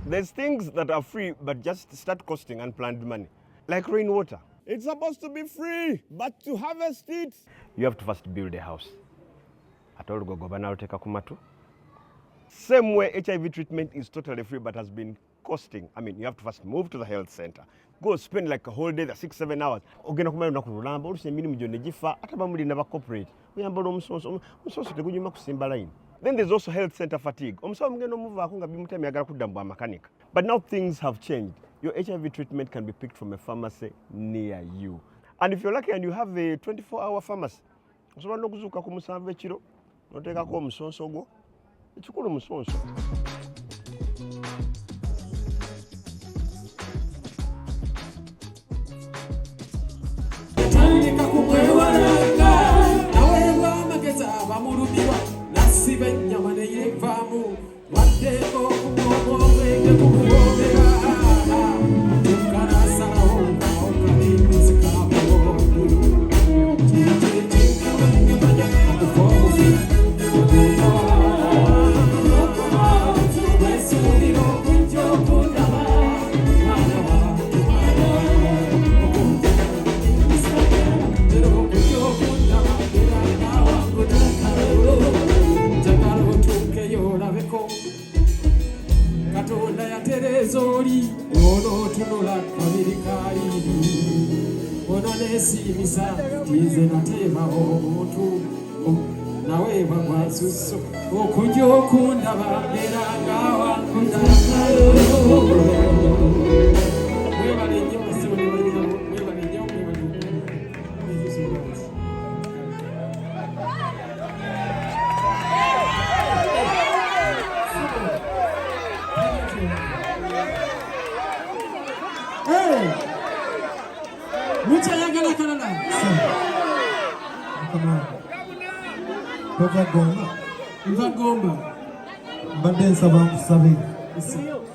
There's things that are free but just start costing unplanned money, like rainwater. It's supposed to be free, but to harvest it, you have to first build a house. Same way HIV treatment is totally free but has been costing. I mean, you have to first move to the health center. Go spend like a whole day, 6-7 hours. Then there's also health center fatigue. But now things have changed. Your HIV treatment can be picked from a pharmacy near you. And if you're lucky and you have a 24-hour pharmacy,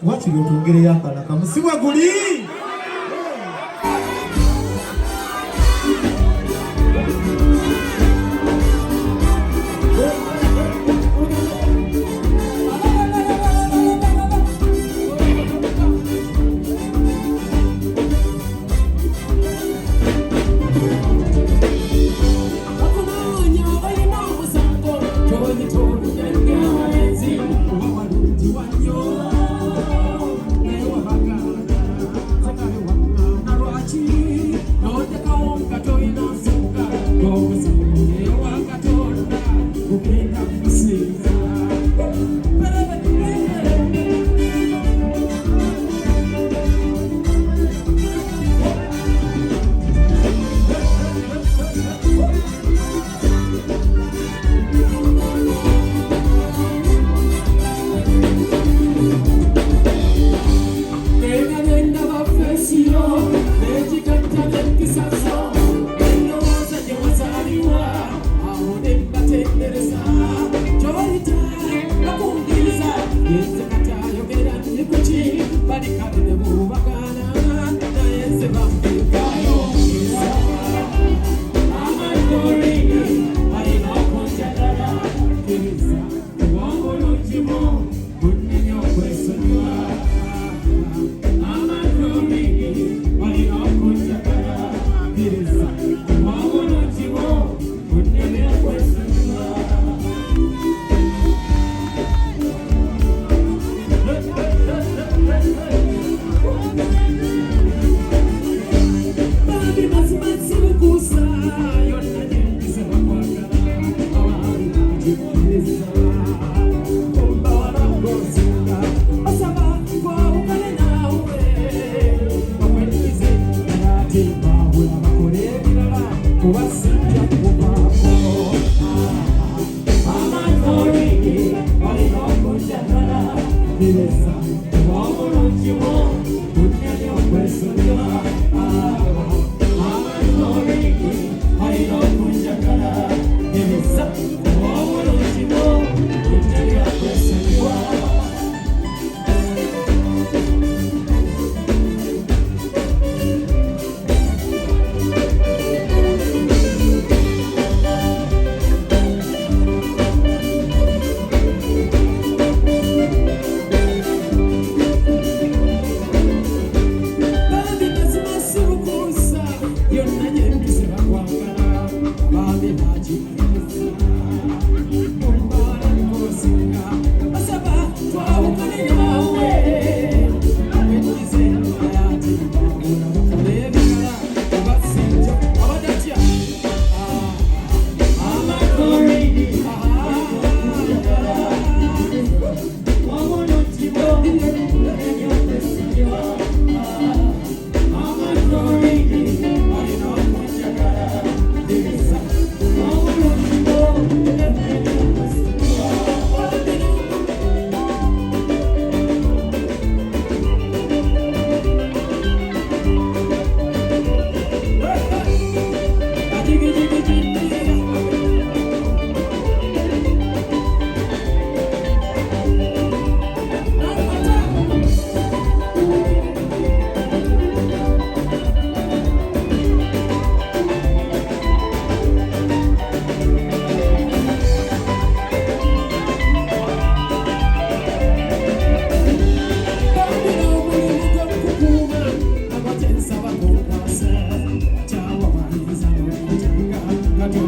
What you do to get a yakala? Come see what good.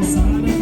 Sana